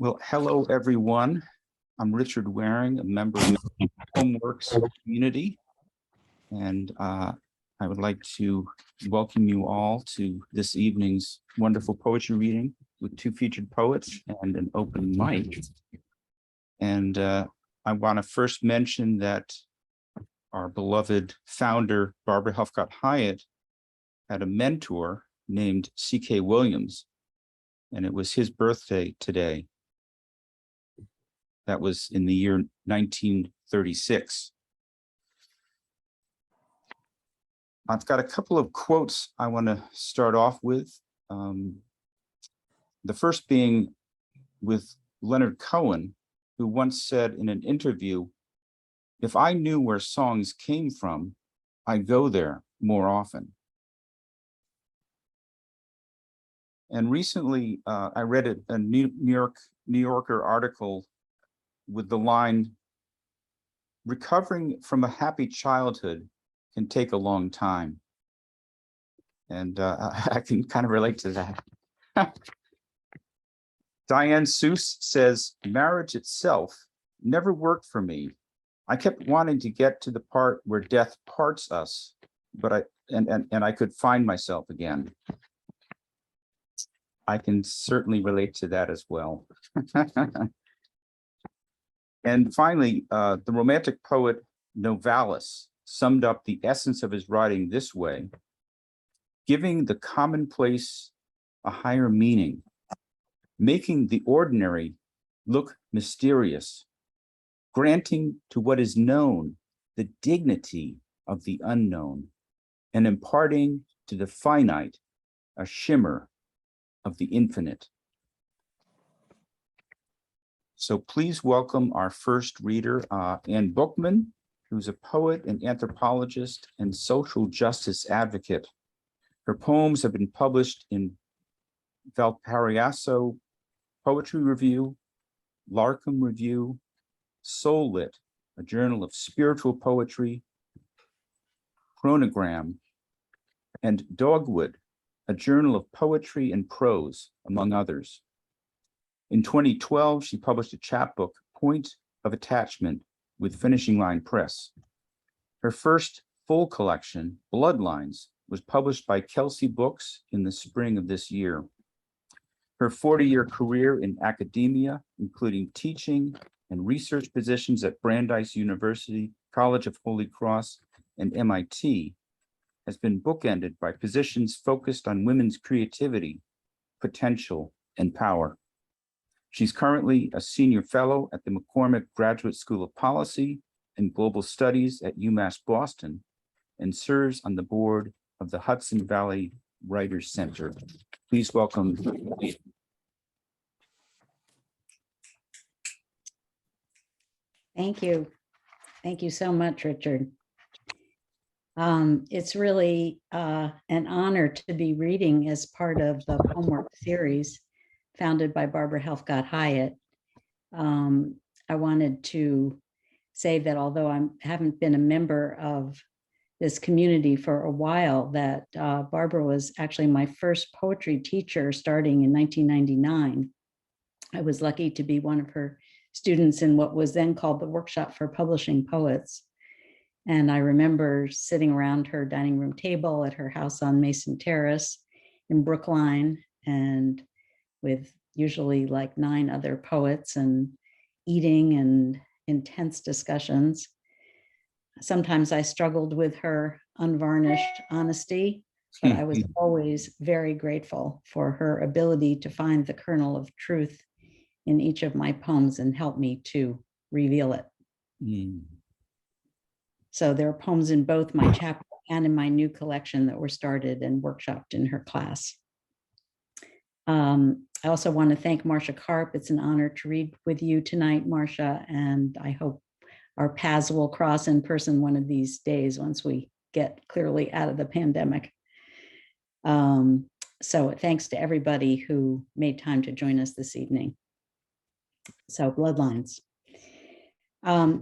Well, hello, everyone. I'm Richard Waring, a member of the PoemWorks community, and I would like to welcome you all to this evening's wonderful poetry reading with two featured poets and an open mic. And I want to first mention that our beloved founder, Barbara Helfgott Hyatt, had a mentor named C.K. Williams, and it was his birthday today. That was in the year 1936. I've got a couple of quotes I want to start off with. The first being with Leonard Cohen, who once said in an interview, "If I knew where songs came from, I'd go there more often." And recently, I read a New Yorker article with the line, "Recovering from a happy childhood can take a long time." And I can kind of relate to that. Diane Seuss says, "Marriage itself never worked for me. I kept wanting to get to the part where death parts us, but I could find myself again." I can certainly relate to that as well. And finally, the romantic poet Novalis summed up the essence of his writing this way: "Giving the commonplace a higher meaning, making the ordinary look mysterious, granting to what is known the dignity of the unknown, and imparting to the finite a shimmer of the infinite." So please welcome our first reader, Anne Bookman, who's a poet and anthropologist and social justice advocate. Her poems have been published in Valparaiso Poetry Review, Larkham Review, Soul Lit, a journal of spiritual poetry, Chronogram, and Dogwood, a journal of poetry and prose, among others. In 2012, she published a chapbook, Point of Attachment, with Finishing Line Press. Her first full collection, Bloodlines, was published by Kelsey Books in the spring of this year. Her 40-year career in academia, including teaching and research positions at Brandeis University, College of Holy Cross, and MIT, has been bookended by positions focused on women's creativity, potential, and power. She's currently a senior fellow at the McCormick Graduate School of Policy and Global Studies at UMass Boston, and serves on the board of the Hudson Valley Writers Center. Please welcome. Thank you. Thank you so much, Richard. It's really an honor to be reading as part of the PoemWorks series founded by Barbara Helfgott Hyatt. I wanted to say that although I haven't been a member of this community for a while, that Barbara was actually my first poetry teacher starting in 1999. I was lucky to be one of her students in what was then called the Workshop for Publishing Poets. And I remember sitting around her dining room table at her house on Mason Terrace in Brookline, and with usually like 9 other poets, and eating and intense discussions. Sometimes I struggled with her unvarnished honesty, but I was always very grateful for her ability to find the kernel of truth in each of my poems and help me to reveal it. So there are poems in both my chapter and in my new collection that were started and workshopped in her class. I also want to thank Marcia Karp. It's an honor to read with you tonight, Marcia, and I hope our paths will cross in person one of these days once we get clearly out of the pandemic. So thanks to everybody who made time to join us this evening. So Bloodlines.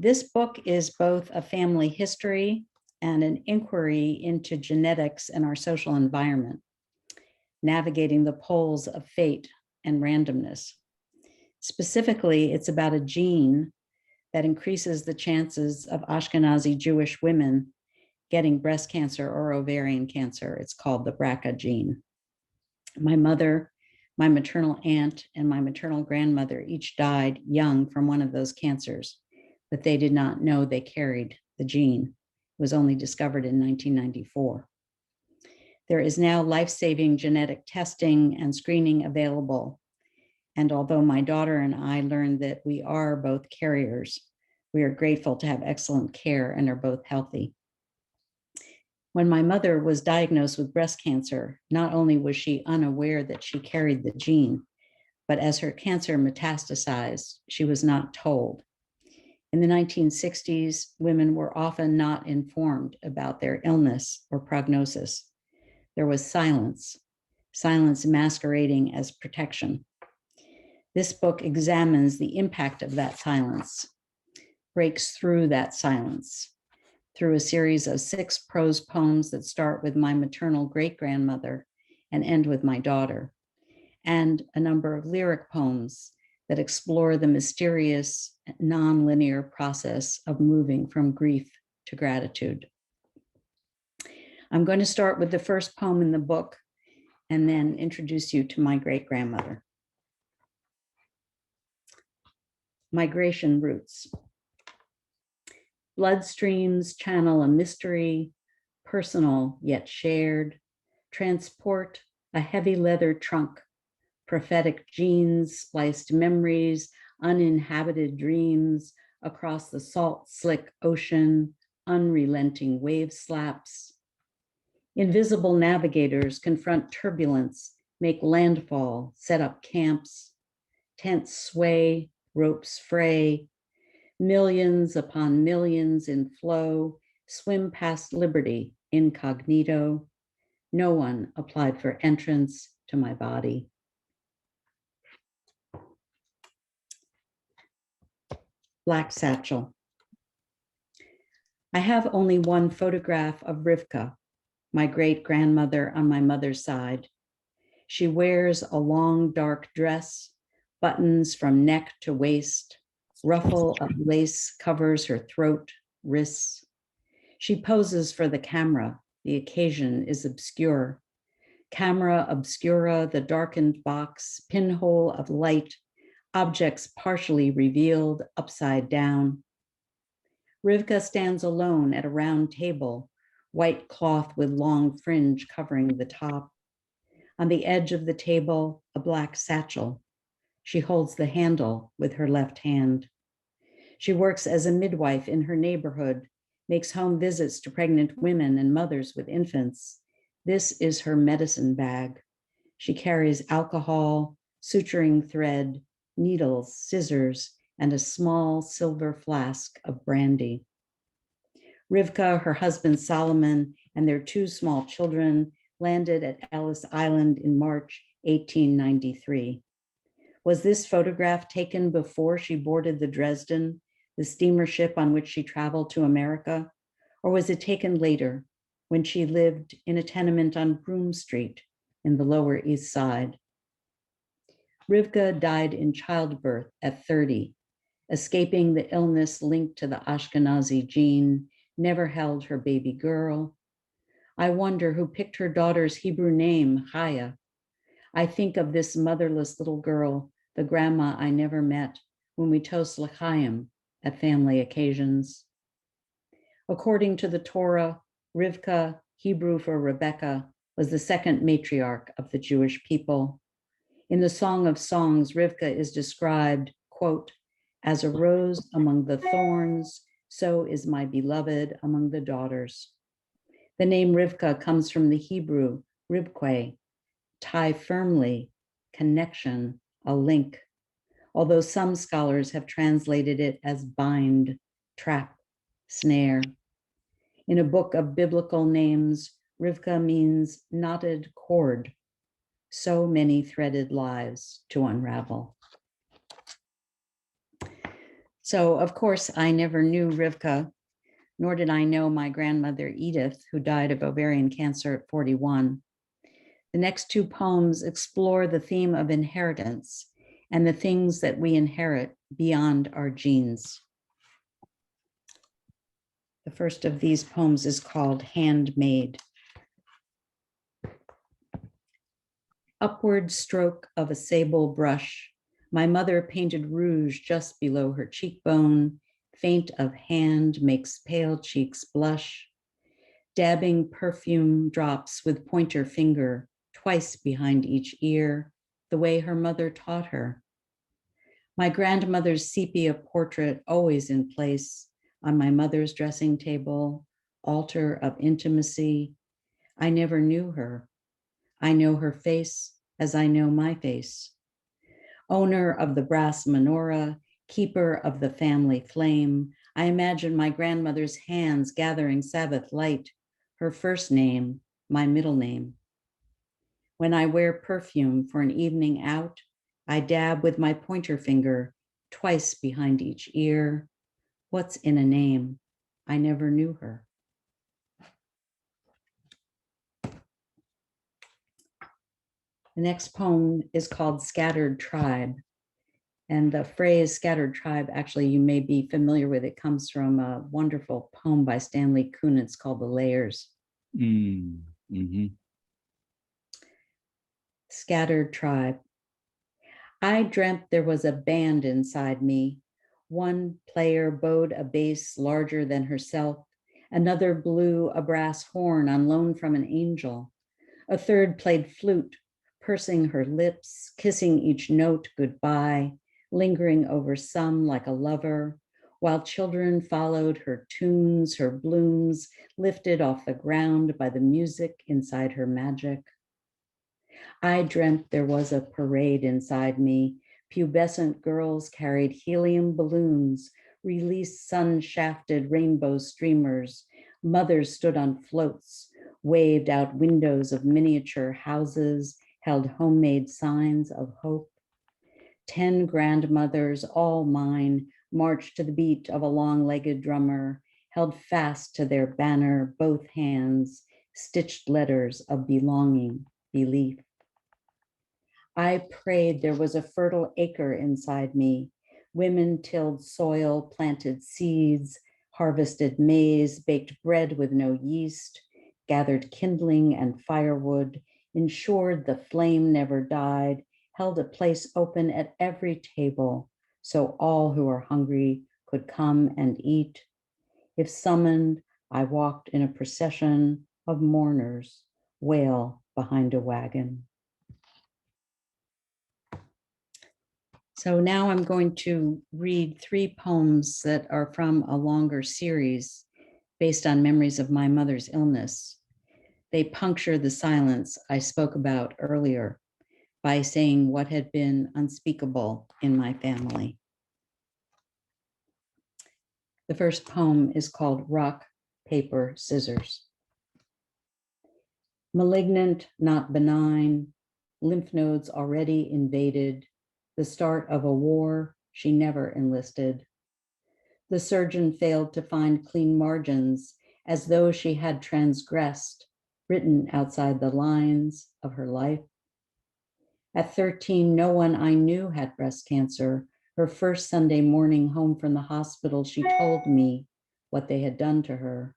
This book is both a family history and an inquiry into genetics and our social environment, navigating the poles of fate and randomness. Specifically, it's about a gene that increases the chances of Ashkenazi Jewish women getting breast cancer or ovarian cancer. It's called the BRCA gene. My mother, my maternal aunt, and my maternal grandmother each died young from one of those cancers, but they did not know they carried the gene. It was only discovered in 1994. There is now life-saving genetic testing and screening available. And although my daughter and I learned that we are both carriers, we are grateful to have excellent care and are both healthy. When my mother was diagnosed with breast cancer, not only was she unaware that she carried the gene, but as her cancer metastasized, she was not told. In the 1960s, women were often not informed about their illness or prognosis. There was silence masquerading as protection. This book examines the impact of that silence, breaks through that silence through a series of 6 prose poems that start with my maternal great-grandmother and end with my daughter, and a number of lyric poems that explore the mysterious, non-linear process of moving from grief to gratitude. I'm going to start with the first poem in the book and then introduce you to my great-grandmother. Migration Routes. Bloodstreams channel a mystery, personal yet shared, transport a heavy leather trunk, prophetic genes, spliced memories, uninhabited dreams across the salt-slick ocean, unrelenting wave slaps. Invisible navigators confront turbulence, make landfall, set up camps, tents sway, ropes fray, millions upon millions in flow, swim past liberty incognito. No one applied for entrance to my body. Black Satchel. I have only one photograph of Rivka, my great-grandmother on my mother's side. She wears a long dark dress, buttons from neck to waist, ruffle of lace covers her throat, wrists. She poses for the camera. The occasion is obscure. Camera obscura, the darkened box, pinhole of light, objects partially revealed, upside down. Rivka stands alone at a round table, white cloth with long fringe covering the top. On the edge of the table, a black satchel. She holds the handle with her left hand. She works as a midwife in her neighborhood, makes home visits to pregnant women and mothers with infants. This is her medicine bag. She carries alcohol, suturing thread, needles, scissors, and a small silver flask of brandy. Rivka, her husband Solomon, and their 2 small children landed at Ellis Island in March 1893. Was this photograph taken before she boarded the Dresden, the steamer ship on which she traveled to America? Or was it taken later when she lived in a tenement on Broome Street in the Lower East Side? Rivka died in childbirth at 30, escaping the illness linked to the Ashkenazi gene, never held her baby girl. I wonder who picked her daughter's Hebrew name, Chaya. I think of this motherless little girl, the grandma I never met, when we toast l'chaim at family occasions. According to the Torah, Rivka, Hebrew for Rebecca, was the second matriarch of the Jewish people. In the Song of Songs, Rivka is described, quote, as a rose among the thorns, so is my beloved among the daughters. The name Rivka comes from the Hebrew ribque, tie firmly, connection, a link, although some scholars have translated it as bind, trap, snare. In a book of biblical names, Rivka means knotted cord, so many threaded lives to unravel. So, of course, I never knew Rivka, nor did I know my grandmother Edith, who died of ovarian cancer at 41. The next 2 poems explore the theme of inheritance and the things that we inherit beyond our genes. The first of these poems is called Handmade. Upward stroke of a sable brush. My mother painted rouge just below her cheekbone. Faint of hand makes pale cheeks blush. Dabbing perfume drops with pointer finger, twice behind each ear, the way her mother taught her. My grandmother's sepia portrait always in place on my mother's dressing table, altar of intimacy. I never knew her. I know her face as I know my face. Owner of the brass menorah, keeper of the family flame, I imagine my grandmother's hands gathering Sabbath light, her first name, my middle name. When I wear perfume for an evening out, I dab with my pointer finger, twice behind each ear. What's in a name? I never knew her. The next poem is called Scattered Tribe. And the phrase scattered tribe, actually, you may be familiar with. It comes from a wonderful poem by Stanley Kunitz called The Layers. Scattered Tribe. I dreamt there was a band inside me. One player bowed a bass larger than herself. Another blew a brass horn on loan from an angel. A third played flute, pursing her lips, kissing each note goodbye, lingering over some like a lover, while children followed her tunes, her blooms lifted off the ground by the music inside her magic. I dreamt there was a parade inside me. Pubescent girls carried helium balloons, released sun-shafted rainbow streamers. Mothers stood on floats, waved out windows of miniature houses, held homemade signs of hope. 10 grandmothers, all mine, marched to the beat of a long-legged drummer, held fast to their banner, both hands, stitched letters of belonging, belief. I prayed there was a fertile acre inside me. Women tilled soil, planted seeds, harvested maize, baked bread with no yeast, gathered kindling and firewood, ensured the flame never died, held a place open at every table so all who are hungry could come and eat. If summoned, I walked in a procession of mourners, wail behind a wagon. So now I'm going to read 3 poems that are from a longer series based on memories of my mother's illness. They puncture the silence I spoke about earlier by saying what had been unspeakable in my family. The first poem is called Rock, Paper, Scissors. Malignant, not benign, lymph nodes already invaded, the start of a war she never enlisted. The surgeon failed to find clean margins, as though she had transgressed, written outside the lines of her life. At 13, no one I knew had breast cancer. Her first Sunday morning home from the hospital, she told me what they had done to her.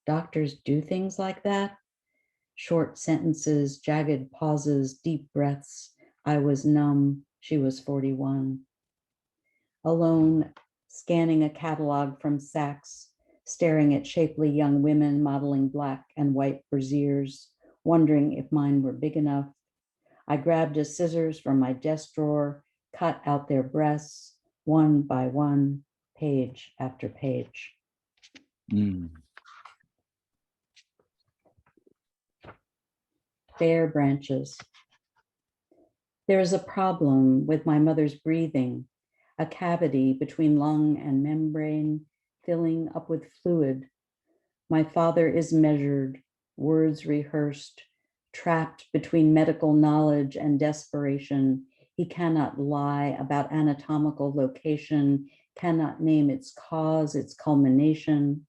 Doctors do things like that? Short sentences, jagged pauses, deep breaths. I was numb. She was 41. Alone, scanning a catalog from Saks, staring at shapely young women modeling black and white brassieres, wondering if mine were big enough. I grabbed a scissors from my desk drawer, cut out their breasts, one by one, page after page. Bare branches. There is a problem with my mother's breathing, a cavity between lung and membrane, filling up with fluid. My father is measured, words rehearsed, trapped between medical knowledge and desperation. He cannot lie about anatomical location, cannot name its cause, its culmination.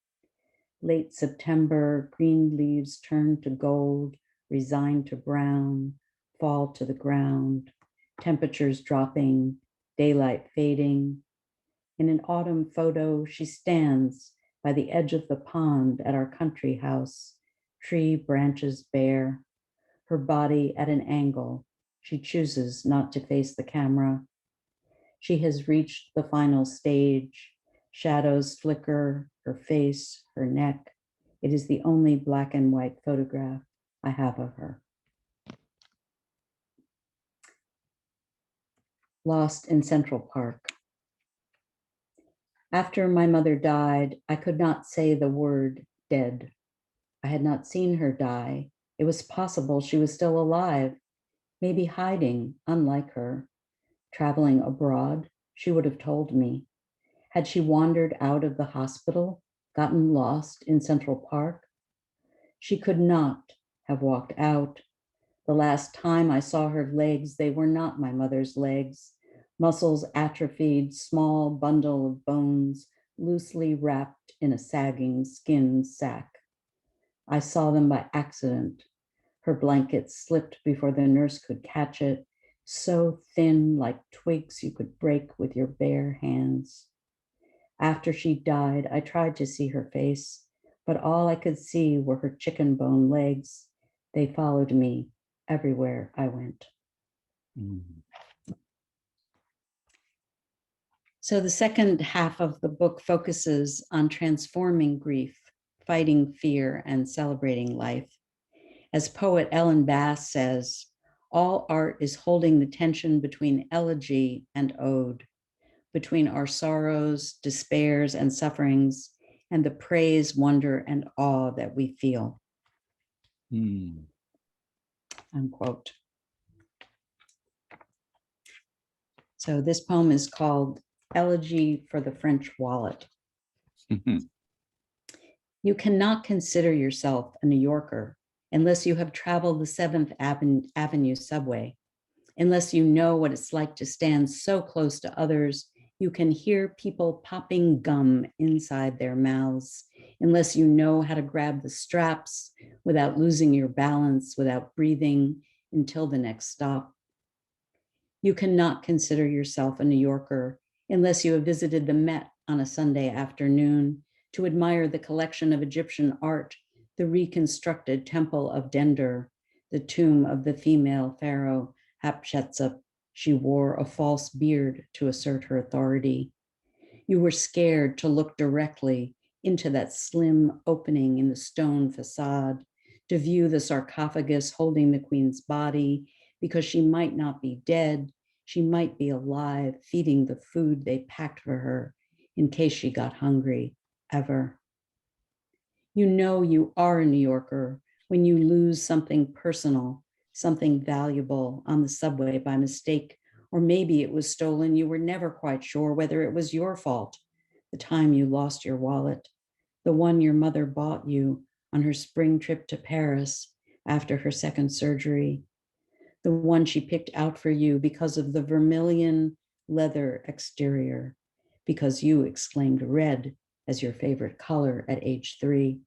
Late September, green leaves turn to gold, resign to brown, fall to the ground. temperatures dropping, daylight fading. In an autumn photo, she stands by the edge of the pond at our country house, tree branches bare, her body at an angle. She chooses not to face the camera. She has reached the final stage. Shadows flicker, her face, her neck. It is the only black and white photograph I have of her. Lost in Central Park. After my mother died, I could not say the word dead. I had not seen her die. It was possible she was still alive, maybe hiding, unlike her. Traveling abroad, she would have told me. Had she wandered out of the hospital, gotten lost in Central Park? She could not have walked out. The last time I saw her legs, they were not my mother's legs. Muscles atrophied, small bundle of bones, loosely wrapped in a sagging skin sack. I saw them by accident. Her blanket slipped before the nurse could catch it, so thin like twigs you could break with your bare hands. After she died, I tried to see her face, but all I could see were her chicken bone legs. They followed me everywhere I went. So the second half of the book focuses on transforming grief, fighting fear, and celebrating life. As poet Ellen Bass says, all art is holding the tension between elegy and ode, between our sorrows, despairs, and sufferings, and the praise, wonder, and awe that we feel. Unquote. So this poem is called Elegy for the French Wallet. You cannot consider yourself a New Yorker unless you have traveled the 7th Avenue subway, unless you know what it's like to stand so close to others you can hear people popping gum inside their mouths, unless you know how to grab the straps without losing your balance, without breathing until the next stop. You cannot consider yourself a New Yorker unless you have visited the Met on a Sunday afternoon to admire the collection of Egyptian art, the reconstructed Temple of Dender, the tomb of the female pharaoh Hatshepsut. She wore a false beard to assert her authority. You were scared to look directly into that slim opening in the stone facade, to view the sarcophagus holding the queen's body, because she might not be dead, she might be alive, feeding the food they packed for her in case she got hungry, ever. You know you are a New Yorker when you lose something personal, something valuable on the subway by mistake, or maybe it was stolen. You were never quite sure whether it was your fault. The time you lost your wallet, the one your mother bought you on her spring trip to Paris after her second surgery, the one she picked out for you because of the vermilion leather exterior, because you exclaimed red as your favorite color at age 3.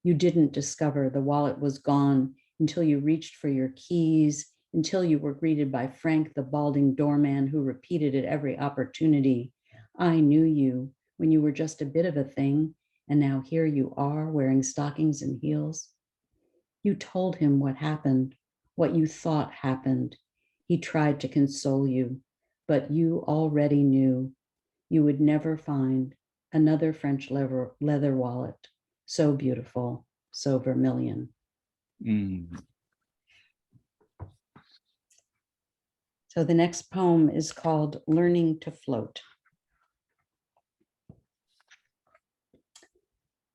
You didn't discover the wallet was gone until you reached for your keys, until you were greeted by Frank, the balding doorman who repeated at every opportunity, I knew you when you were just a bit of a thing, and now here you are wearing stockings and heels. You told him what happened, what you thought happened. He tried to console you, but you already knew you would never find another French leather wallet so beautiful, so vermilion. So the next poem is called Learning to Float.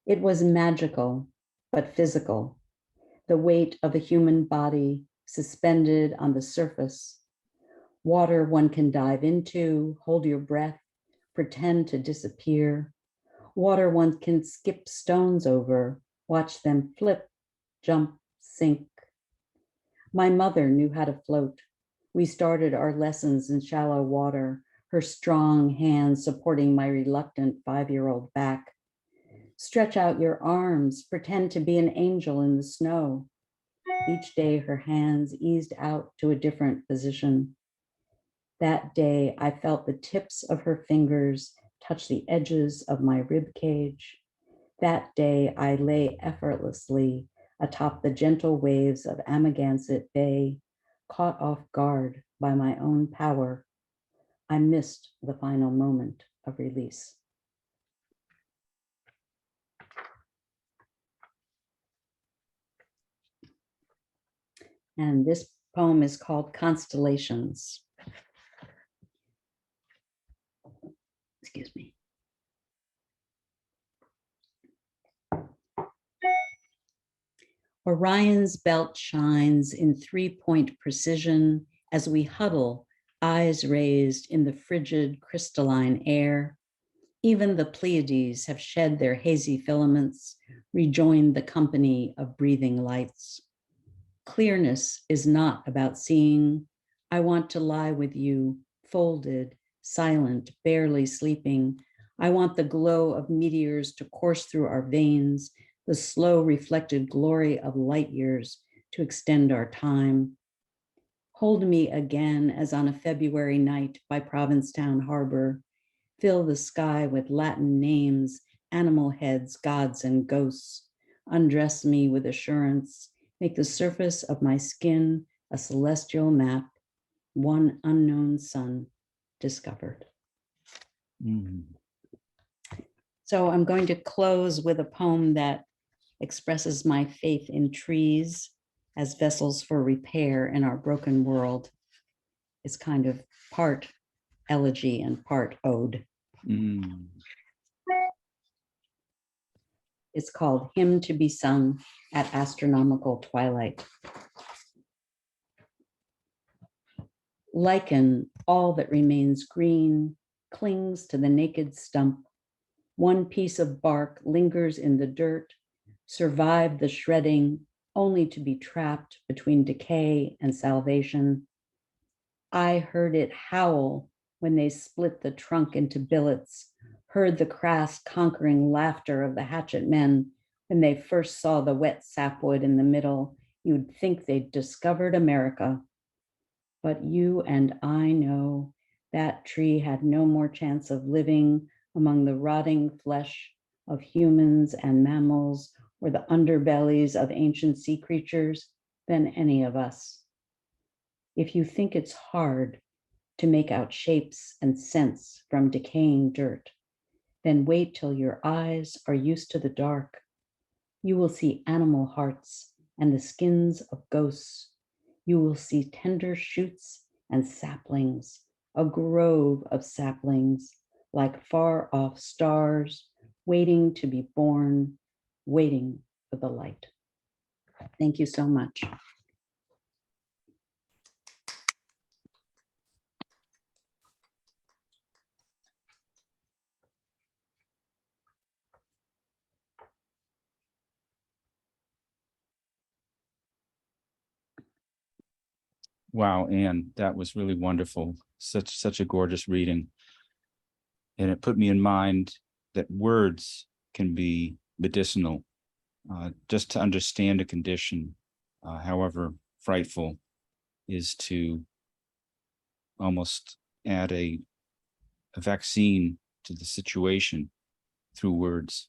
It was magical, but physical. The weight of a human body suspended on the surface. Water one can dive into, hold your breath, pretend to disappear. Water one can skip stones over, watch them flip, jump, sink. My mother knew how to float. We started our lessons in shallow water, her strong hands supporting my reluctant 5-year-old back. Stretch out your arms, pretend to be an angel in the snow. Each day her hands eased out to a different position. That day, I felt the tips of her fingers touch the edges of my rib cage. That day, I lay effortlessly atop the gentle waves of Amagansett Bay, caught off guard by my own power. I missed the final moment of release. And this poem is called Constellations. Excuse me. Orion's belt shines in three-point precision as we huddle, eyes raised in the frigid crystalline air. Even the Pleiades have shed their hazy filaments, rejoined the company of breathing lights. Clearness is not about seeing. I want to lie with you, folded, silent, barely sleeping. I want the glow of meteors to course through our veins, the slow reflected glory of light years to extend our time. Hold me again as on a February night by Provincetown Harbor. Fill the sky with Latin names, animal heads, gods, and ghosts. Undress me with assurance. Make the surface of my skin a celestial map, one unknown sun discovered. Mm. So I'm going to close with a poem that expresses my faith in trees as vessels for repair in our broken world. It's kind of part elegy and part ode. Mm. It's called Hymn to be Sung at Astronomical Twilight. Lichen, all that remains green, clings to the naked stump. One piece of bark lingers in the dirt, survived the shredding, only to be trapped between decay and salvation. I heard it howl when they split the trunk into billets, heard the crass conquering laughter of the hatchet men when they first saw the wet sapwood in the middle. You'd think they'd discovered America. But you and I know that tree had no more chance of living among the rotting flesh of humans and mammals or the underbellies of ancient sea creatures than any of us. If you think it's hard to make out shapes and scents from decaying dirt, then wait till your eyes are used to the dark. You will see animal hearts and the skins of ghosts. You will see tender shoots and saplings, a grove of saplings like far off stars, waiting to be born, waiting for the light. Thank you so much. Wow, Anne, that was really wonderful. Such a gorgeous reading. And it put me in mind that words can be medicinal. Just to understand a condition, however frightful, is to almost add a vaccine to the situation through words.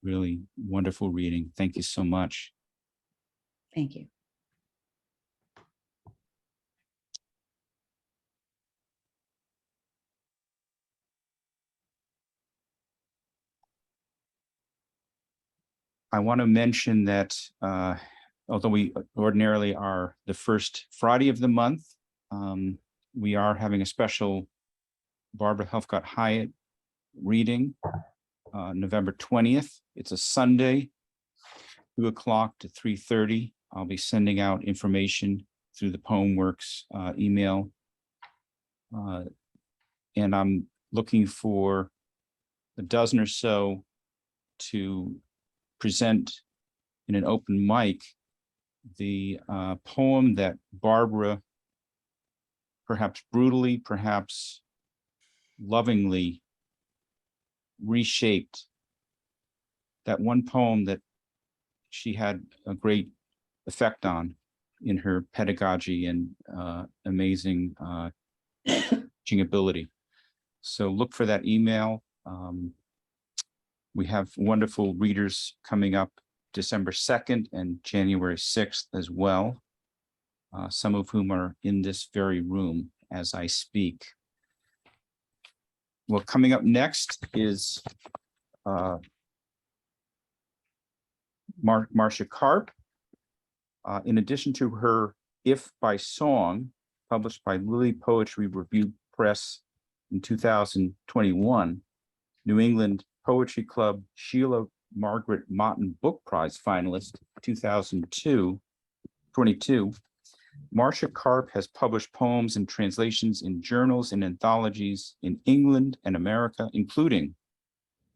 Really wonderful reading. Thank you so much. Thank you. I want to mention that although we ordinarily are the first Friday of the month, we are having a special Barbara Helfgott Hyatt reading November 20th. It's a Sunday, 2 o'clock to 3:30. I'll be sending out information through the PoemWorks email. And I'm looking for a dozen or so to present in an open mic the poem that Barbara, perhaps brutally, perhaps lovingly, reshaped. That one poem that she had a great effect on, in her pedagogy and amazing teaching ability. So look for that email. We have wonderful readers coming up December 2nd and January 6th as well, some of whom are in this very room as I speak. Well, coming up next is Marcia Karp. In addition to her If by Song, published by Lily Poetry Review Press in 2021, New England Poetry Club Sheila Margaret Motten Book Prize finalist 2022, Marcia Karp has published poems and translations in journals and anthologies in England and America, including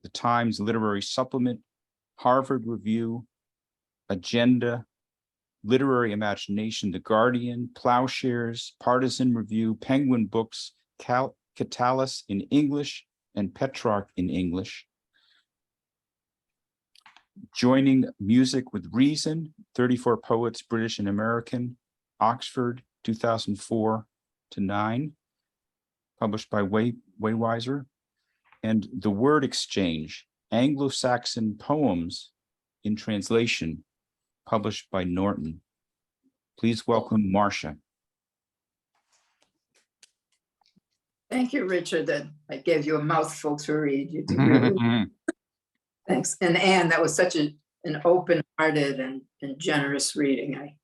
the Times Literary Supplement, Harvard Review, Agenda, Literary Imagination, The Guardian, Plowshares, Partisan Review, Penguin Books, Catalyst in English, and Petrarch in English. Joining Music with Reason, 34 Poets, British and American, Oxford, 2004-9, published by Waywiser. And The Word Exchange, Anglo-Saxon Poems in Translation, published by Norton. Please welcome Marcia. Thank you, Richard, that I gave you a mouthful to read. You did really. Thanks. And Anne, that was such an open-hearted and generous reading. I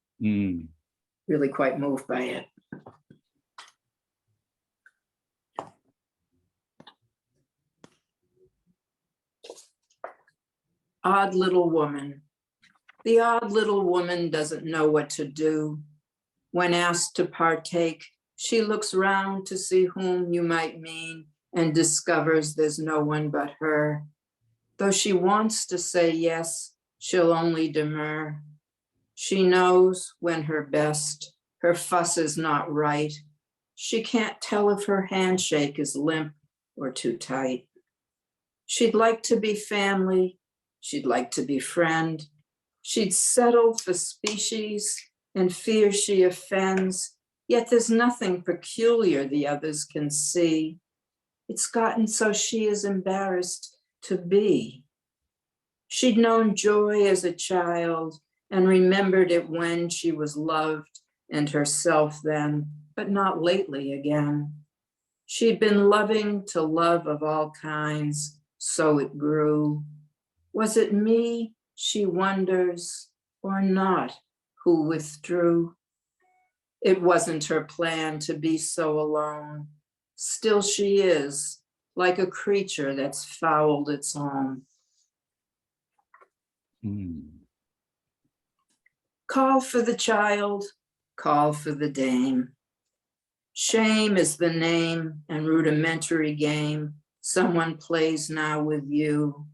really quite moved by it. Odd little woman. The odd little woman doesn't know what to do. When asked to partake, she looks round to see whom you might mean and discovers there's no one but her. Though she wants to say yes, she'll only demur. She knows when her best, her fuss is not right. She can't tell if her handshake is limp or too tight. She'd like to be family. She'd like to be friend. She'd settle for species and fear she offends, yet there's nothing peculiar the others can see. It's gotten so she is embarrassed to be. She'd known joy as a child and remembered it when she was loved and herself then, but not lately again. She'd been loving to love of all kinds, so it grew. Was it me, she wonders, or not, who withdrew? It wasn't her plan to be so alone. Still she is, like a creature that's fouled its home. Call for the child, call for the dame. Shame is the name and rudimentary game someone plays now with you.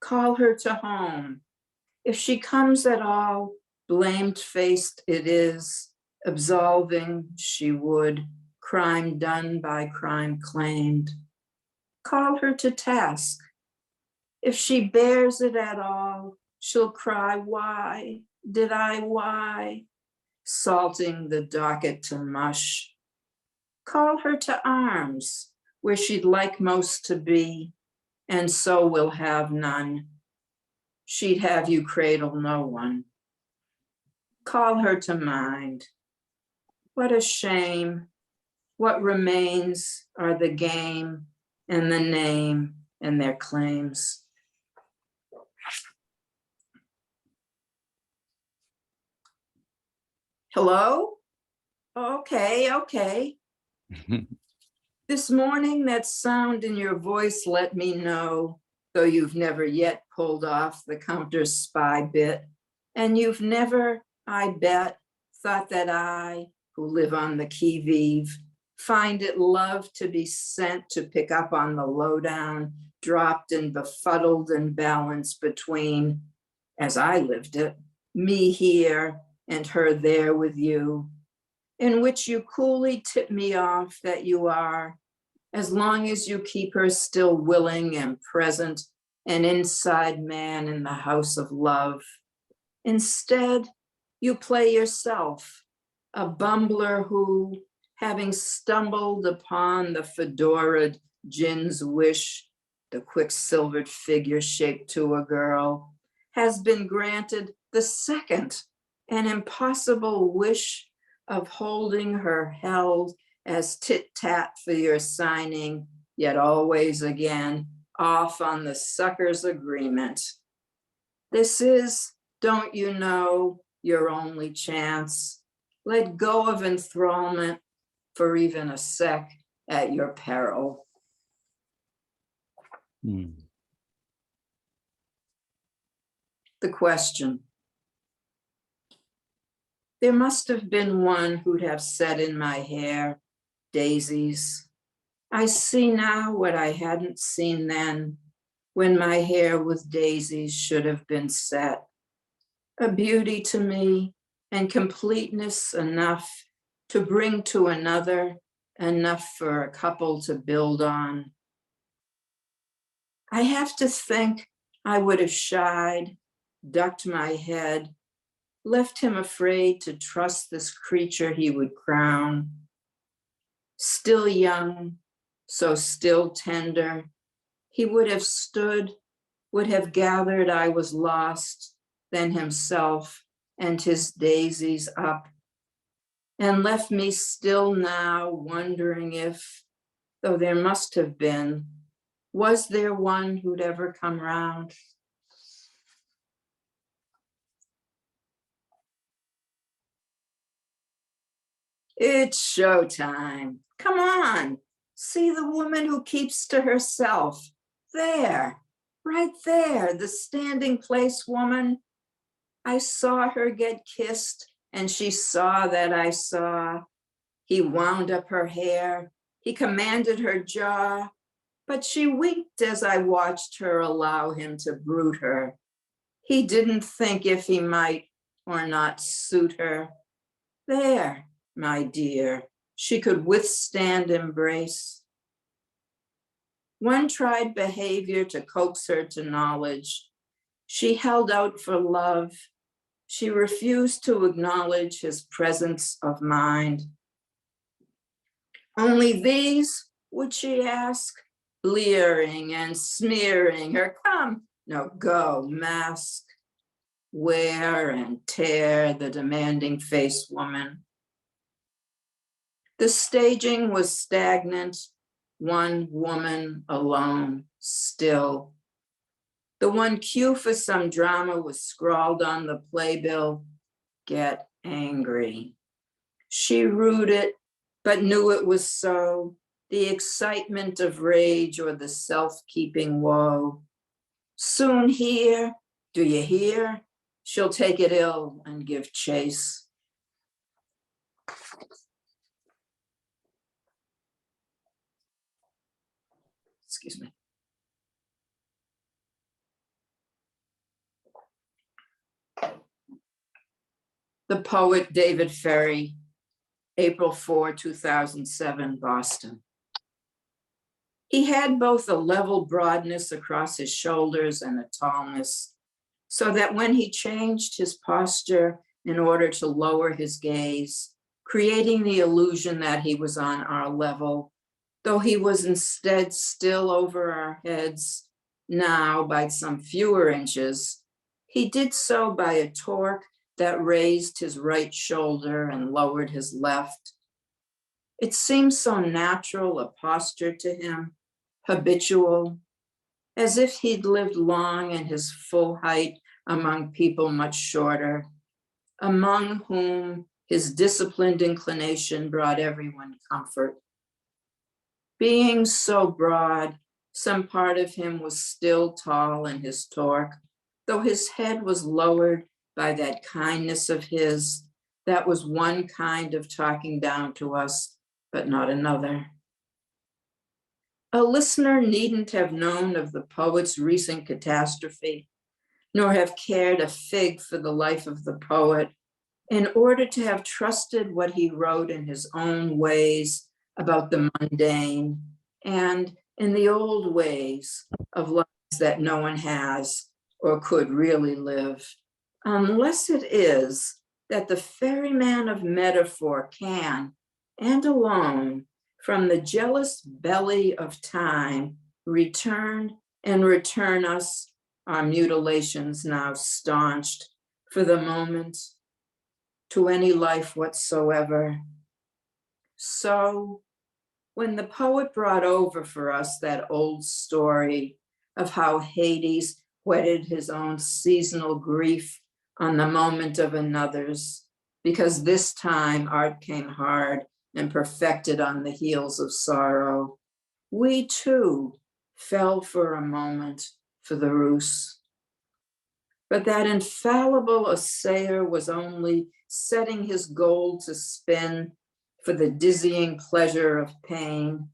Call her to home. If she comes at all, blamed-faced it is, absolving she would, crime done by crime claimed. Call her to task. If she bears it at all, she'll cry, why did I, why? Salting the docket to mush. Call her to arms, where she'd like most to be, and so will have none. She'd have you cradle no one. Call her to mind. What a shame. What remains are the game and the name and their claims. Hello? Okay. This morning, that sound in your voice let me know, though you've never yet pulled off the counter's spy bit, and you've never, I bet, thought that I, who live on the qui-vive, find it love to be sent to pick up on the lowdown, dropped and befuddled and balanced between, as I lived it, me here and her there with you, in which you coolly tip me off that you are, as long as you keep her still willing and present, an inside man in the house of love. Instead, You play yourself, a bumbler who, having stumbled upon the fedoraed ginn's wish, the quicksilvered figure shaped to a girl, has been granted the second, an impossible wish of holding her held as tit-tat for your signing, yet always again off on the sucker's agreement. This is, don't you know, your only chance. Let go of enthrallment for even a sec at your peril. Hmm. The question. There must have been one who'd have said in my hair, daisies. I see now what I hadn't seen then, when my hair with daisies should have been set. A beauty to me and completeness enough to bring to another, enough for a couple to build on. I have to think I would have shied, ducked my head, left him afraid to trust this creature he would crown. Still young, so still tender, he would have stood, would have gathered I was lost, then himself and his daisies up, and left me still now wondering if, though there must have been, was there one who'd ever come round? It's showtime. Come on, see the woman who keeps to herself. There, right there, the standing place woman. I saw her get kissed and she saw that I saw. He wound up her hair, he commanded her jaw, but she winked as I watched her allow him to brute her. He didn't think if he might or not suit her. There, my dear, she could withstand embrace. One tried behavior to coax her to knowledge. She held out for love. She refused to acknowledge his presence of mind. Only these, would she ask, leering and smearing her, come, no, go, mask, wear and tear the demanding face woman. The staging was stagnant, one woman alone, still. The one cue for some drama was scrawled on the playbill, get angry. She rued it, but knew it was so, the excitement of rage or the self-keeping woe. Soon here, do you hear? She'll take it ill and give chase. Excuse me. The poet David Ferry, April 4, 2007, Boston. He had both a level broadness across his shoulders and a tallness, so that when he changed his posture in order to lower his gaze, creating the illusion that he was on our level, though he was instead still over our heads, now by some fewer inches, he did so by a torque that raised his right shoulder and lowered his left. It seemed so natural a posture to him, habitual, as if he'd lived long in his full height among people much shorter, among whom his disciplined inclination brought everyone comfort. Being so broad, some part of him was still tall in his torque, though his head was lowered by that kindness of his, that was one kind of talking down to us, but not another. A listener needn't have known of the poet's recent catastrophe, nor have cared a fig for the life of the poet, in order to have trusted what he wrote in his own ways about the mundane and in the old ways of lives that no one has or could really live, unless it is that the ferryman of metaphor can, and alone, from the jealous belly of time, return and return us, our mutilations now staunched, for the moment, to any life whatsoever. So, when the poet brought over for us that old story of how Hades whetted his own seasonal grief on the moment of another's, because this time art came hard and perfected on the heels of sorrow, we too fell for a moment for the ruse. But that infallible assayer was only setting his gold to spin for the dizzying pleasure of pain.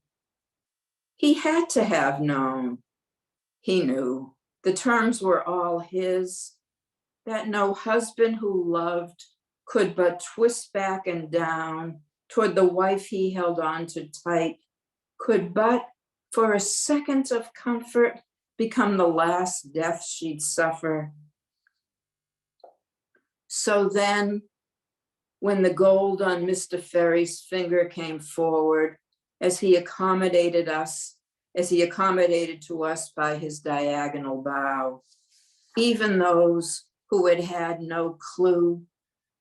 He had to have known, he knew, the terms were all his, that no husband who loved could but twist back and down toward the wife he held on to tight, could but for a second of comfort become the last death she'd suffer. So then, when the gold on Mr. Ferry's finger came forward, as he accommodated us, as he accommodated to us by his diagonal bow, even those who had had no clue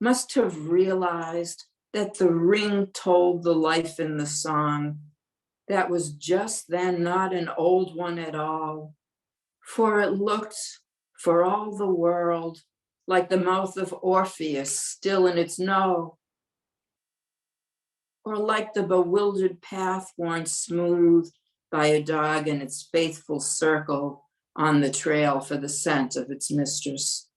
must have realized that the ring told the life in the song that was just then not an old one at all, for it looked, for all the world, like the mouth of Orpheus still in its no, or like the bewildered path worn smooth by a dog in its faithful circle on the trail for the scent of its mistress.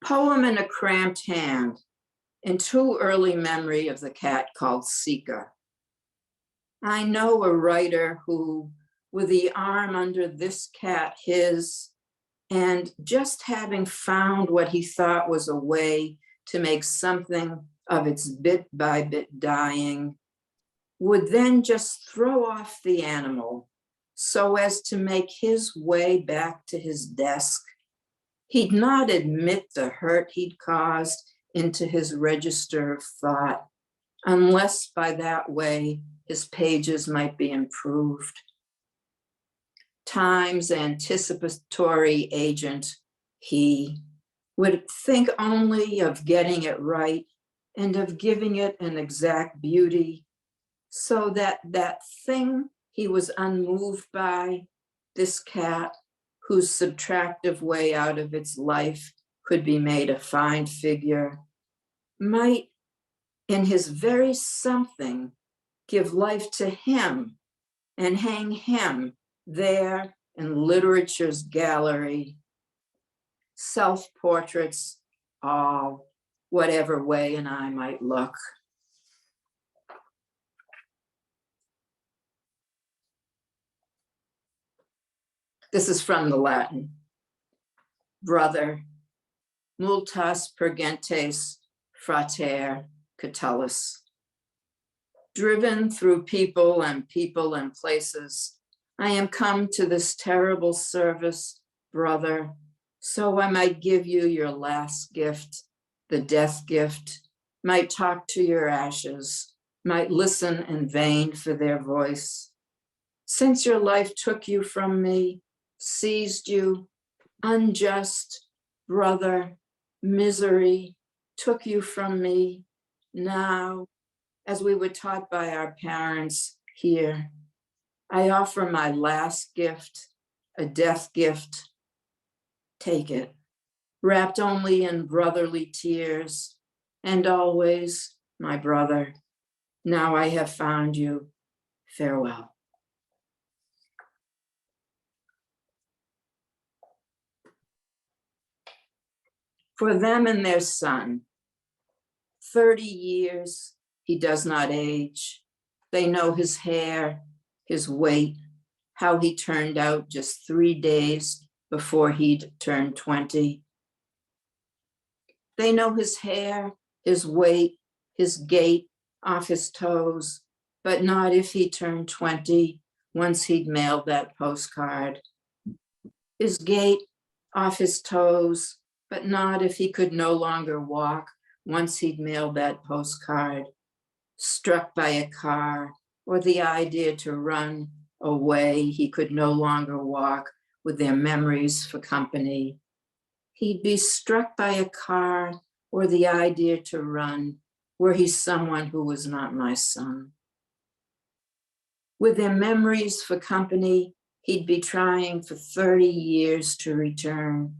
Poem in a cramped hand, in too early memory of the cat called Sika. I know a writer who, with the arm under this cat, his, and just having found what he thought was a way to make something of its bit by bit dying, would then just throw off the animal so as to make his way back to his desk. He'd not admit the hurt he'd caused into his register of thought, unless by that way his pages might be improved. Time's anticipatory agent, he would think only of getting it right and of giving it an exact beauty, so that that thing he was unmoved by, this cat, whose subtractive way out of its life could be made a fine figure, might, in his very something, give life to him and hang him there in literature's gallery. Self-portraits, all, whatever way an eye might look. This is from the Latin. Brother, multas pergentes frater Catullus. Driven through people and places, I am come to this terrible service, brother, so I might give you your last gift, the death gift, might talk to your ashes, might listen in vain for their voice. Since your life took you from me, seized you, unjust, brother, misery, took you from me, now, as we were taught by our parents here, I offer my last gift, a death gift. Take it, wrapped only in brotherly tears, and always, my brother, now I have found you, farewell. For them and their son, 30 years, he does not age. They know his hair, his weight, how he turned out just 3 days before he'd turned 20. They know his hair, his weight, his gait off his toes, but not if he turned 20, once he'd mailed that postcard. His gait off his toes, but not if he could no longer walk once he'd mailed that postcard. Struck by a car or the idea to run away, he could no longer walk with their memories for company. He'd be struck by a car or the idea to run, were he someone who was not my son. With their memories for company, he'd be trying for 30 years to return.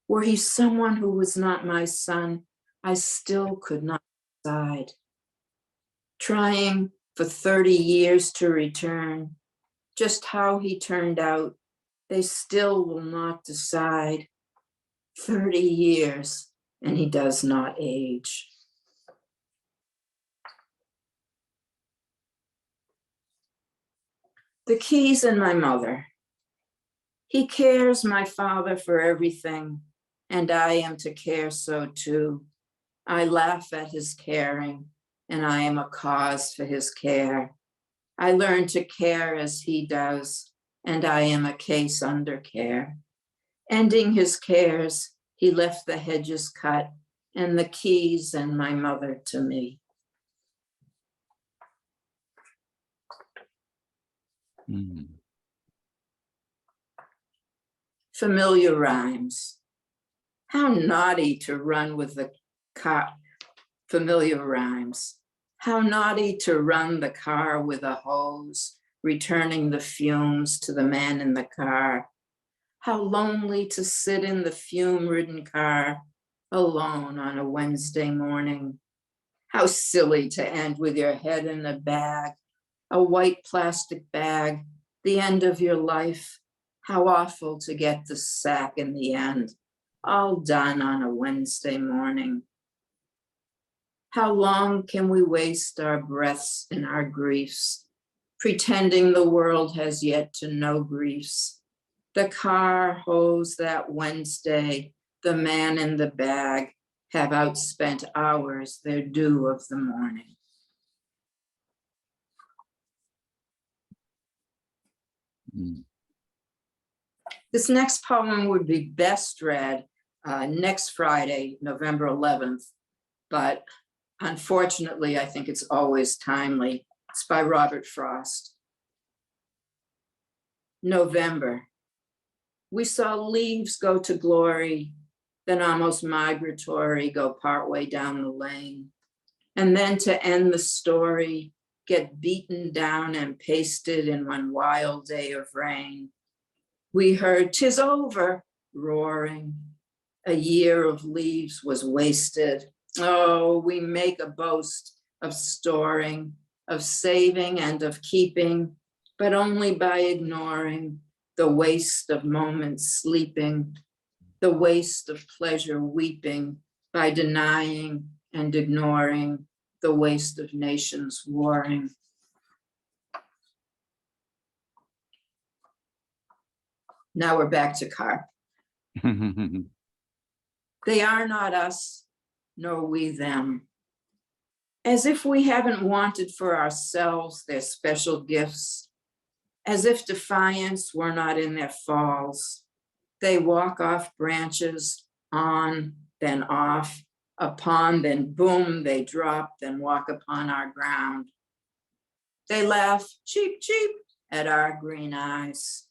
Were he someone who was not my son, I still could not decide. Trying for 30 years to return, just how he turned out, they still will not decide. 30 years, and he does not age. The keys and my mother. He cares, my father, for everything, and I am to care so too. I laugh at his caring, and I am a cause for his care. I learn to care as he does, and I am a case under care. Ending his cares, he left the hedges cut, and the keys and my mother to me. Mm. Familiar rhymes. How naughty to run with the car. Familiar rhymes. How naughty to run the car with a hose, returning the fumes to the man in the car. How lonely to sit in the fume-ridden car alone on a Wednesday morning. How silly to end with your head in a bag, a white plastic bag, the end of your life. How awful to get the sack in the end, all done on a Wednesday morning. How long can we waste our breaths in our griefs, pretending the world has yet to know griefs? The car hose that Wednesday, the man in the bag have outspent hours their due of the morning. Mm. This next poem would be best read next Friday, November 11th, but unfortunately, I think it's always timely. It's by Robert Frost. November. We saw leaves go to glory, then almost migratory go partway down the lane. And then to end the story, get beaten down and pasted in one wild day of rain. We heard, "'Tis over," roaring. A year of leaves was wasted. Oh, we make a boast of storing, of saving and of keeping, but only by ignoring the waste of moments sleeping, the waste of pleasure weeping, by denying and ignoring the waste of nations warring. Now we're back to Karp. They are not us, nor we them. As if we haven't wanted for ourselves their special gifts, as if defiance were not in their falls. They walk off branches, on, then off, upon, then boom, they drop, then walk upon our ground. They laugh, cheep, cheep, at our green eyes.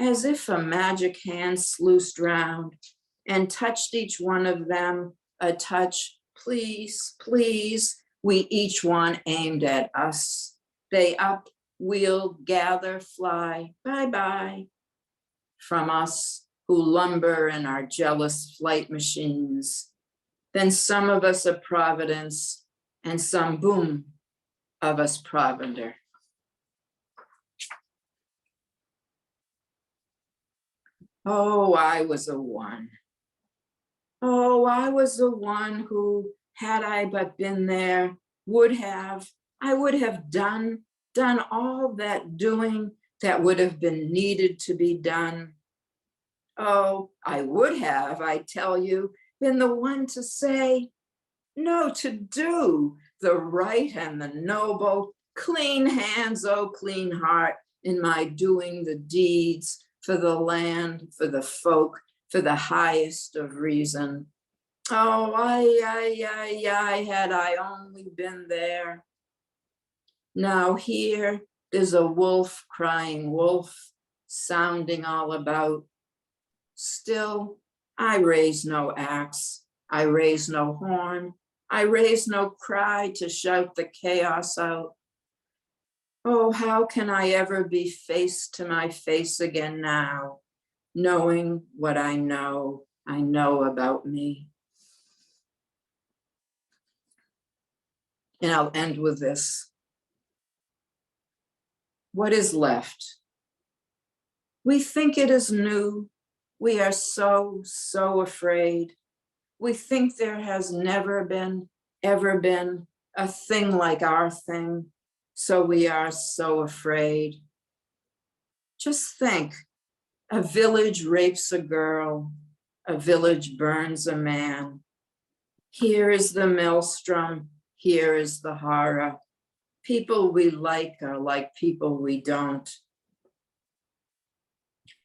As if a magic hand sluiced round and touched each one of them, a touch, please, please, we each one aimed at us. They up, wheel, gather, fly, bye-bye. From us who lumber in our jealous flight machines. Then some of us a providence, and some, boom, of us provender. Oh, I was a one. Oh, I was the one who, had I but been there, I would have done all that doing that would have been needed to be done. Oh, I would have, I tell you, been the one to say, no, to do the right and the noble, Clean hands, oh, clean heart, in my doing the deeds for the land, for the folk, for the highest of reason. Oh, had I only been there. Now here is a wolf crying wolf, sounding all about. Still, I raise no axe, I raise no horn, I raise no cry to shout the chaos out. Oh, how can I ever be face to my face again now, knowing what I know about me. And I'll end with this. What is left? We think it is new. We are so afraid. We think there has never been, ever been a thing like our thing. So we are so afraid. Just think, a village rapes a girl, a village burns a man. Here is the maelstrom, here is the horror. People we like are like people we don't.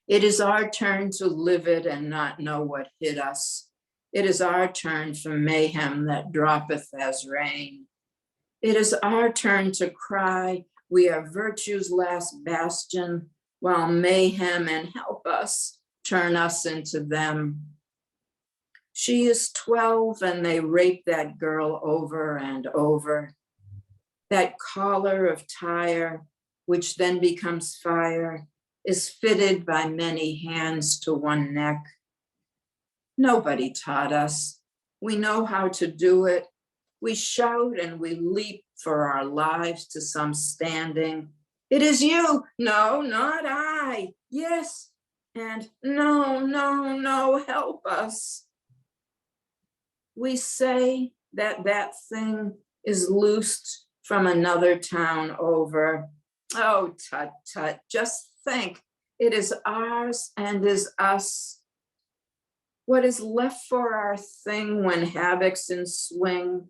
It is our turn to live it and not know what hit us. It is our turn for mayhem that droppeth as rain. It is our turn to cry, we are virtue's last bastion, while mayhem and help us turn us into them. She is 12 and they rape that girl over and over. That collar of tire, which then becomes fire, is fitted by many hands to one neck. Nobody taught us. We know how to do it. We shout and we leap for our lives to some standing. It is you. No, not I. Yes. And no, help us. We say that that thing is loosed from another town over. Oh, tut, just think, it is ours and is us. What is left for our thing when havoc's in swing,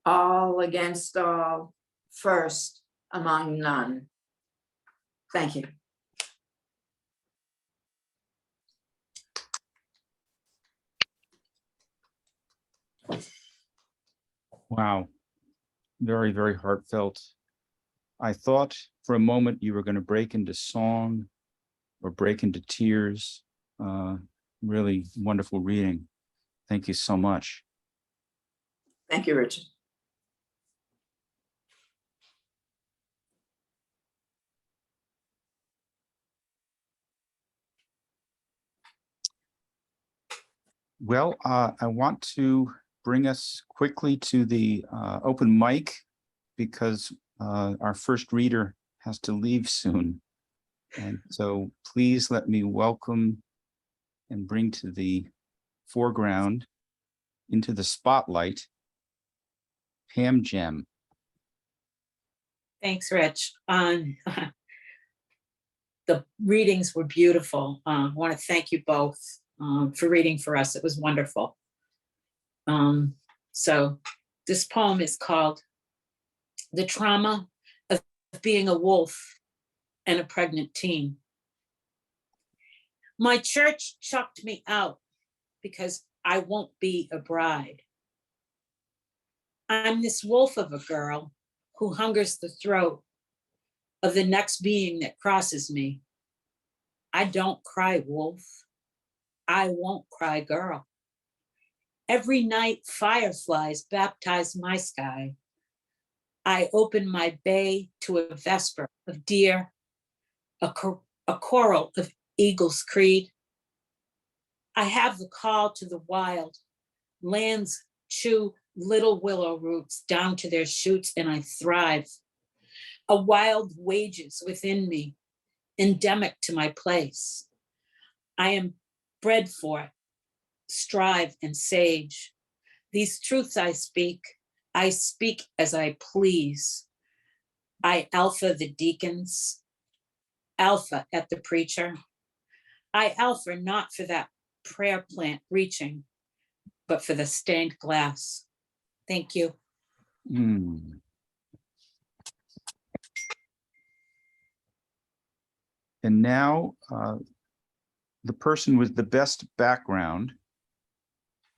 all against all, first among none. Thank you. Wow. Very, very heartfelt. I thought for a moment you were going to break into song or break into tears. Really wonderful reading. Thank you so much. Thank you, Richard. Well, I want to bring us quickly to the open mic because our first reader has to leave soon. And so please let me welcome and bring to the foreground, into the spotlight, Pam Gem. Thanks, Rich. The readings were beautiful. I want to thank you both for reading for us. It was wonderful. So this poem is called The Trauma of Being a Wolf and a Pregnant Teen. My church chucked me out because I won't be a bride. I'm this wolf of a girl who hungers the throat of the next being that crosses me. I don't cry wolf. I won't cry girl. Every night fireflies baptize my sky. I open my bay to a vesper of deer, a choral of eagle's creed. I have the call to the wild. Lands chew little willow roots down to their shoots and I thrive. A wild wages within me, endemic to my place. I am bred for it, strive and sage. These truths I speak as I please. I alpha the deacons, alpha at the preacher. I alpha not for that prayer plant reaching, but for the stained glass. Thank you. And now the person with the best background,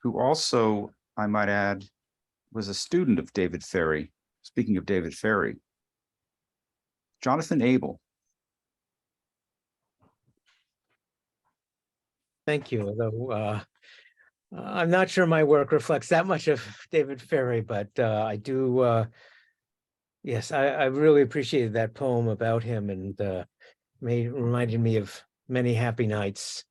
who also, I might add, was a student of David Ferry. Speaking of David Ferry, Jonathan Abel. Thank you. Although I'm not sure my work reflects that much of David Ferry, but I do. Yes, I really appreciated that poem about him, and reminded me of many happy nights.